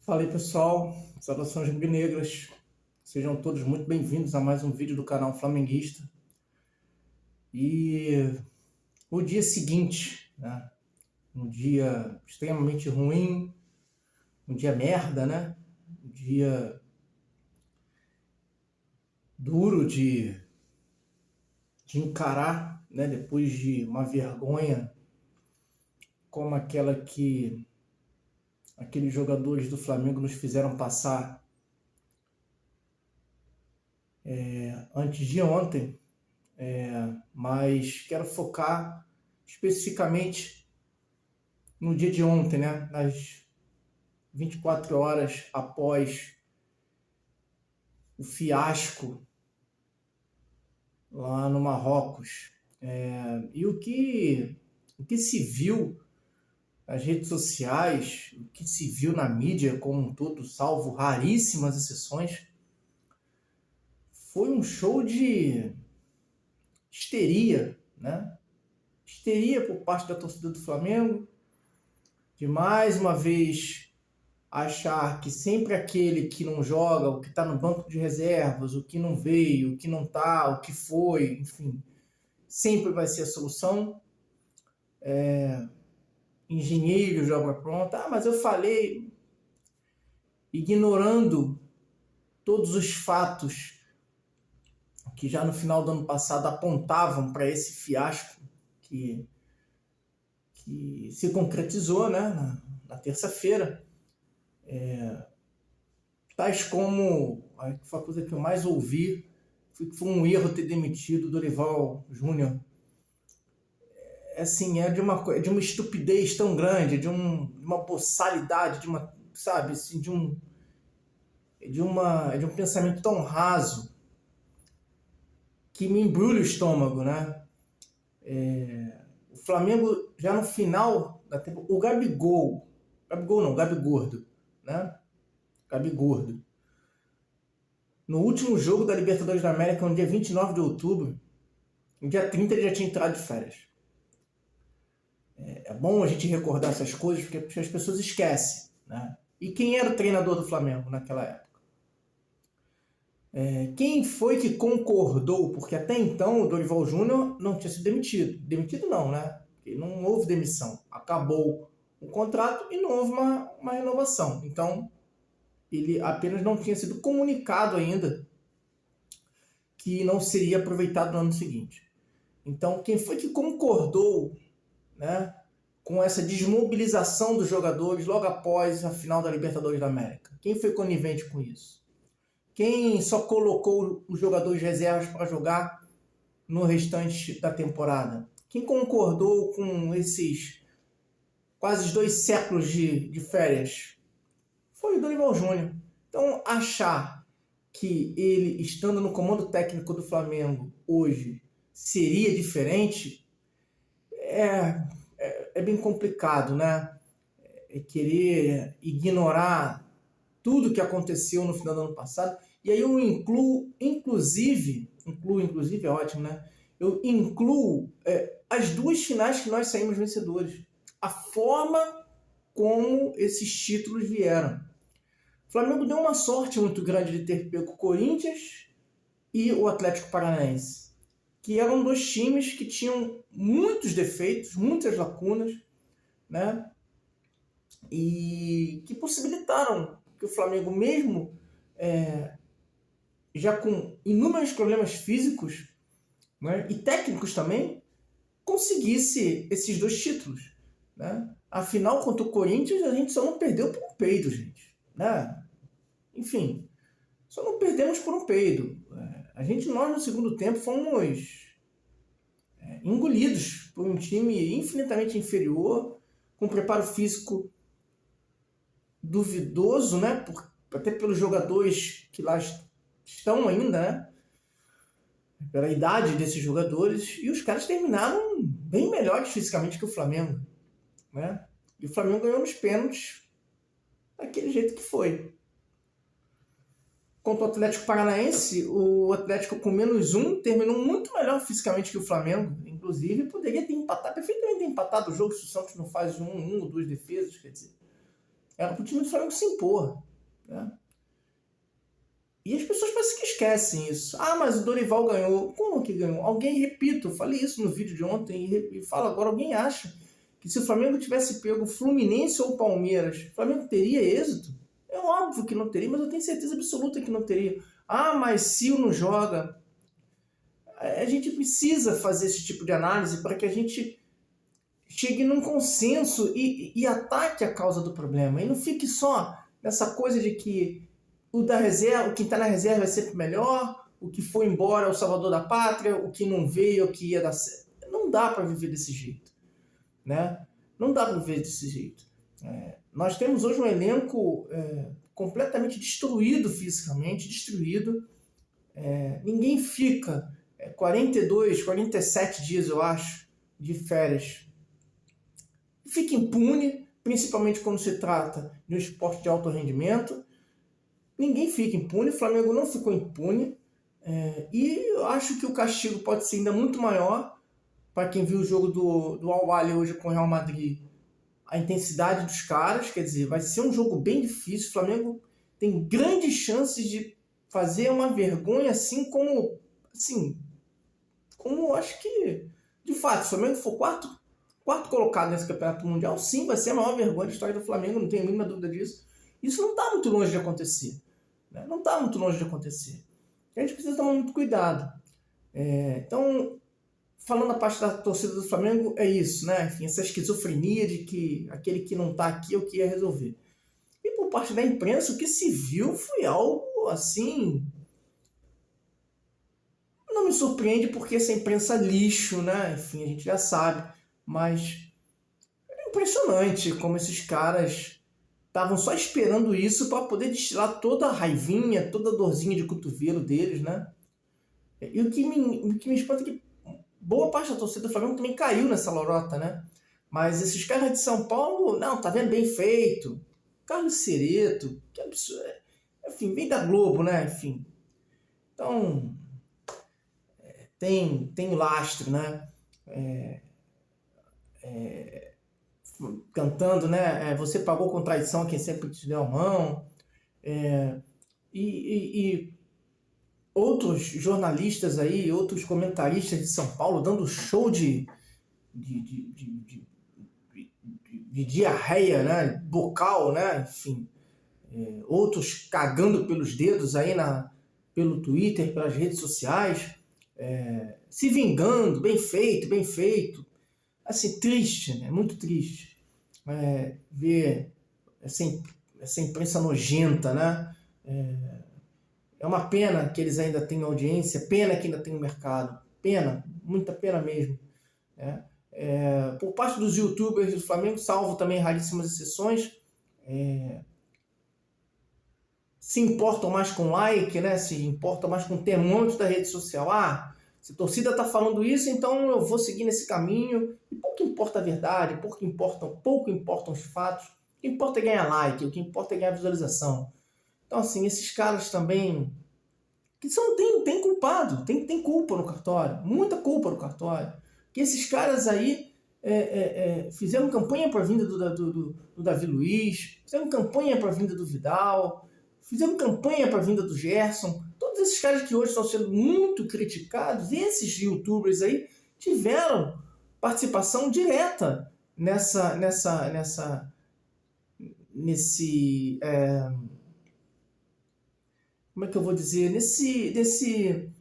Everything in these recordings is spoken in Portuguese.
Fala aí pessoal, saudações rubro-negras, sejam todos muito bem-vindos a mais um vídeo do canal Flamenguista. E o dia seguinte, né? Um dia extremamente ruim, um dia merda, né? Um dia duro de encarar, né? Depois de uma vergonha como aquela que aqueles jogadores do Flamengo nos fizeram passar antes de ontem. Mas quero focar especificamente no dia de ontem, né? Nas 24 horas após o fiasco lá no Marrocos. E o que se viu nas redes sociais, o que se viu na mídia como um todo, salvo raríssimas exceções, foi um show de histeria, né? Histeria por parte da torcida do Flamengo, de mais uma vez achar que sempre aquele que não joga, o que está no banco de reservas, o que não veio, o que não está, o que foi, enfim, sempre vai ser a solução. Engenheiro de obra pronta, mas eu falei, ignorando todos os fatos que já no final do ano passado apontavam para esse fiasco que se concretizou, né, na terça-feira. Tais como, foi a coisa que eu mais ouvi, foi um erro ter demitido o Dorival Júnior. Assim, é de uma estupidez tão grande, de uma boçalidade, sabe, assim, de um pensamento tão raso que me embrulha o estômago, né? O Flamengo, já no final da temporada, o Gabigordo, né? Gabigordo. No último jogo da Libertadores da América, no dia 29 de outubro, no dia 30 ele já tinha entrado de férias. É bom a gente recordar essas coisas, porque as pessoas esquecem, né? E quem era o treinador do Flamengo naquela época? Quem foi que concordou? Porque até então o Dorival Júnior não tinha sido demitido. Demitido não, né? Porque não houve demissão. Acabou o contrato e não houve uma renovação. Então, ele apenas não tinha sido comunicado ainda que não seria aproveitado no ano seguinte. Então, quem foi que concordou, né, com essa desmobilização dos jogadores logo após a final da Libertadores da América? Quem foi conivente com isso? Quem só colocou os jogadores reservas para jogar no restante da temporada? Quem concordou com esses quase 2 séculos de férias? Foi o Dorival Júnior. Então, achar que ele, estando no comando técnico do Flamengo hoje, seria diferente, é bem complicado, né? É querer ignorar tudo que aconteceu no final do ano passado. E aí eu inclusive é ótimo, né? Eu incluo as 2 finais que nós saímos vencedores. A forma como esses títulos vieram. O Flamengo deu uma sorte muito grande de ter pego o Corinthians e o Atlético Paranaense, que eram 2 times que tinham muitos defeitos, muitas lacunas, né? E que possibilitaram que o Flamengo, mesmo já com inúmeros problemas físicos, né, e técnicos também, conseguisse esses 2 títulos, né? Afinal, contra o Corinthians, a gente só não perdeu por um peido, gente, né? Enfim, só não perdemos por um peido. Nós no segundo tempo fomos engolidos por um time infinitamente inferior, com preparo físico duvidoso, né? Até pelos jogadores que lá estão ainda, né? Pela idade desses jogadores, e os caras terminaram bem melhores fisicamente que o Flamengo, né? E o Flamengo ganhou nos pênaltis daquele jeito que foi. Contra o Atlético Paranaense, o Atlético com -1 terminou muito melhor fisicamente que o Flamengo. Inclusive, poderia ter empatado, perfeitamente ter empatado o jogo se o Santos não faz um ou 2 defesas, quer dizer. Era pro time do Flamengo se impor, né? E as pessoas parecem que esquecem isso. Ah, mas o Dorival ganhou. Como que ganhou? Alguém, repito, eu falei isso no vídeo de ontem e falo agora, alguém acha que se o Flamengo tivesse pego Fluminense ou Palmeiras, o Flamengo teria êxito? É óbvio que não teria, mas eu tenho certeza absoluta que não teria. Ah, mas se o não joga. A gente precisa fazer esse tipo de análise para que a gente chegue num consenso e ataque a causa do problema. E não fique só nessa coisa de que o da reserva, o que está na reserva é sempre melhor, o que foi embora é o salvador da pátria, o que não veio é o que ia dar certo. Não dá para viver desse jeito, né? Não dá para viver desse jeito. Nós temos hoje um elenco completamente destruído fisicamente, destruído. Ninguém fica 42, 47 dias, eu acho, de férias. Fica impune, principalmente quando se trata de um esporte de alto rendimento. Ninguém fica impune, o Flamengo não ficou impune. E eu acho que o castigo pode ser ainda muito maior. Para quem viu o jogo do Al-Ahly hoje com o Real Madrid, a intensidade dos caras, quer dizer, vai ser um jogo bem difícil. O Flamengo tem grandes chances de fazer uma vergonha, assim como acho que, de fato, se o Flamengo for quarto colocado nesse campeonato mundial, sim, vai ser a maior vergonha da história do Flamengo, não tenho a mínima dúvida disso. Isso não está muito longe de acontecer, né? Não está muito longe de acontecer. A gente precisa tomar muito cuidado. Então, falando a parte da torcida do Flamengo, é isso, né? Enfim, essa esquizofrenia de que aquele que não está aqui é o que ia resolver. E por parte da imprensa, o que se viu foi algo assim. Não me surpreende porque essa imprensa lixo, né? Enfim, a gente já sabe. Mas é impressionante como esses caras estavam só esperando isso para poder destilar toda a raivinha, toda a dorzinha de cotovelo deles, né? E o que me espanta é que boa parte da torcida do Flamengo também caiu nessa lorota, né? Mas esses caras de São Paulo, não, tá vendo, bem feito. Carlos Cereto, que absurdo. Enfim, vem da Globo, né? Enfim. Então, tem lastro, né? Cantando, né? Você pagou com traição a quem sempre te deu a mão. E outros jornalistas aí, outros comentaristas de São Paulo dando show de diarreia, né? Bucal, né? Enfim. Outros cagando pelos dedos aí pelo Twitter, pelas redes sociais. Se vingando, bem feito, bem feito. Assim, triste, né? Muito triste ver essa imprensa nojenta, né? É uma pena que eles ainda tenham audiência, pena que ainda tenham mercado, pena, muita pena mesmo. Né? Por parte dos youtubers do Flamengo, salvo também raríssimas exceções, se importam mais com like, né? Se importam mais com o termômetro da rede social. Se a torcida está falando isso, então eu vou seguir nesse caminho. E pouco importa a verdade, pouco importam os fatos. O que importa é ganhar like, o que importa é ganhar visualização. Então, assim, esses caras também que tem culpado, tem culpa no cartório, muita culpa no cartório. Que esses caras aí fizeram campanha para a vinda do Davi Luiz, fizeram campanha para a vinda do Vidal, fizeram campanha para a vinda do Gerson. Todos esses caras que hoje estão sendo muito criticados, esses youtubers aí, tiveram participação direta nesse como é que eu vou dizer, nesse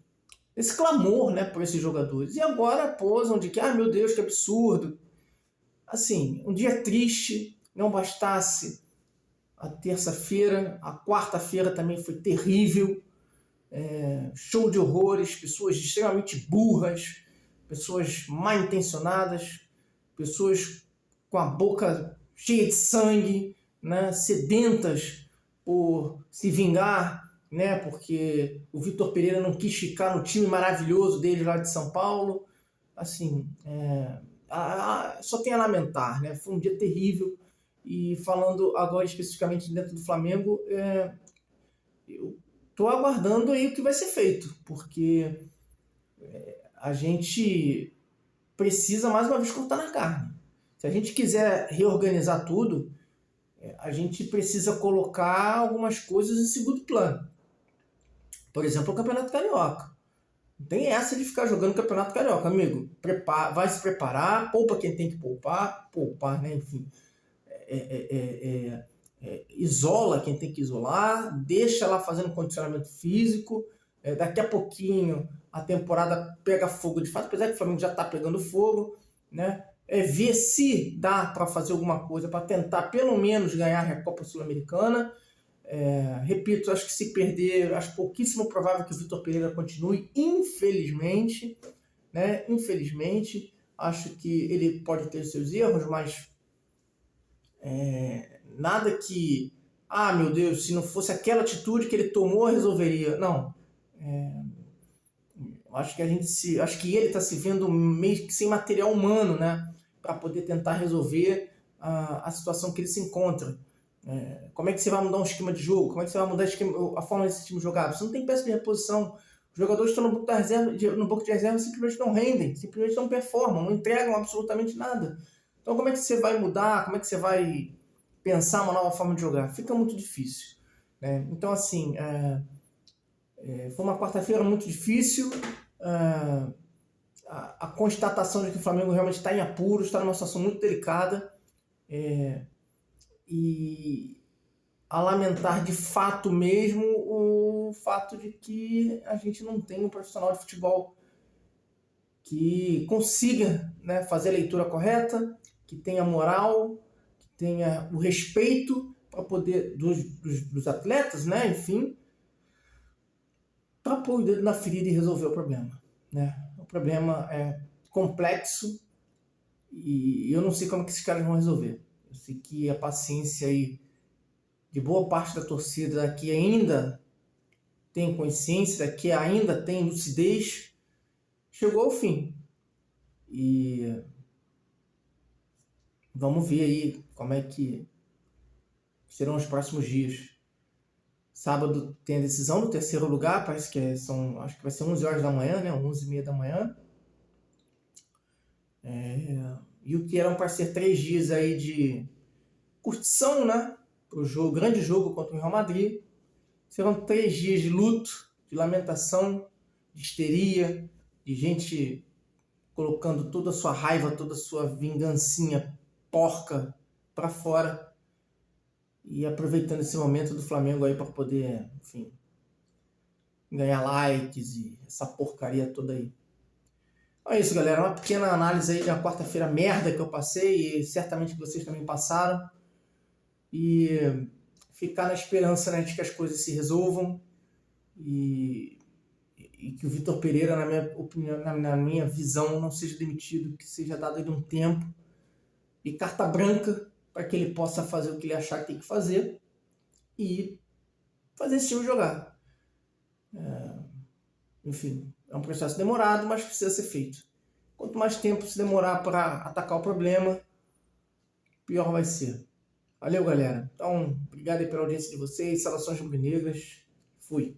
clamor, né, por esses jogadores. E agora posam de que, meu Deus, que absurdo. Assim, um dia triste, não bastasse a terça-feira, a quarta-feira também foi terrível. Show de horrores, pessoas extremamente burras, pessoas mal intencionadas, pessoas com a boca cheia de sangue, né, sedentas por se vingar, né, porque o Vitor Pereira não quis ficar no time maravilhoso dele lá de São Paulo. Assim, só tem a lamentar, né? Foi um dia terrível. E falando agora especificamente dentro do Flamengo, eu estou aguardando aí o que vai ser feito, porque a gente precisa mais uma vez cortar na carne. Se a gente quiser reorganizar tudo, a gente precisa colocar algumas coisas em segundo plano. Por exemplo, o Campeonato Carioca. Não tem essa de ficar jogando Campeonato Carioca, amigo. Vai se preparar, poupa quem tem que poupar, né? Enfim. Isola quem tem que isolar, deixa lá fazendo condicionamento físico. Daqui a pouquinho a temporada pega fogo de fato, apesar que o Flamengo já está pegando fogo, né? Ver se dá para fazer alguma coisa para tentar pelo menos ganhar a Recopa Sul-Americana. Repito, acho que se perder, acho pouquíssimo provável que o Vitor Pereira continue, infelizmente, né? Infelizmente, acho que ele pode ter seus erros, mas nada que, meu Deus, se não fosse aquela atitude que ele tomou, resolveria. Não. Acho que acho que ele está se vendo meio que sem material humano, né? Para poder tentar resolver a situação que ele se encontra. Como é que você vai mudar um esquema de jogo? Como é que você vai mudar a forma desse time jogar? Você não tem peça de reposição. Os jogadores estão no banco de reserva simplesmente não rendem, simplesmente não performam, não entregam absolutamente nada. Então como é que você vai mudar? Como é que você vai pensar uma nova forma de jogar? Fica muito difícil, né? Então assim, foi uma quarta-feira muito difícil. A constatação de que o Flamengo realmente está em apuros, está numa situação muito delicada, e a lamentar de fato mesmo o fato de que a gente não tem um profissional de futebol que consiga, né, fazer a leitura correta, que tenha moral, que tenha o respeito para poder dos atletas, né, enfim, para pôr o dedo na ferida e resolver o problema, né? O problema é complexo e eu não sei como que esses caras vão resolver. Eu sei que a paciência aí de boa parte da torcida que ainda tem consciência, que ainda tem lucidez, chegou ao fim. E vamos ver aí como é que serão os próximos dias. Sábado tem a decisão do terceiro lugar, parece que acho que vai ser 11 horas da manhã, né? 11h30 da manhã. E o que eram para ser 3 dias aí de curtição, né? Pro grande jogo contra o Real Madrid. Serão 3 dias de luto, de lamentação, de histeria, de gente colocando toda a sua raiva, toda a sua vingancinha porca para fora e aproveitando esse momento do Flamengo aí para poder, enfim, ganhar likes e essa porcaria toda aí. Então é isso, galera. Uma pequena análise aí da quarta-feira merda que eu passei e certamente que vocês também passaram. E ficar na esperança, né, de que as coisas se resolvam e que o Vitor Pereira, na minha opinião, na minha visão, não seja demitido, que seja dado ele um tempo e carta branca para que ele possa fazer o que ele achar que tem que fazer e fazer esse time jogar. Enfim, é um processo demorado, mas precisa ser feito. Quanto mais tempo se demorar para atacar o problema, pior vai ser. Valeu, galera. Então, obrigado aí pela audiência de vocês. Saudações rubro-negras. Fui.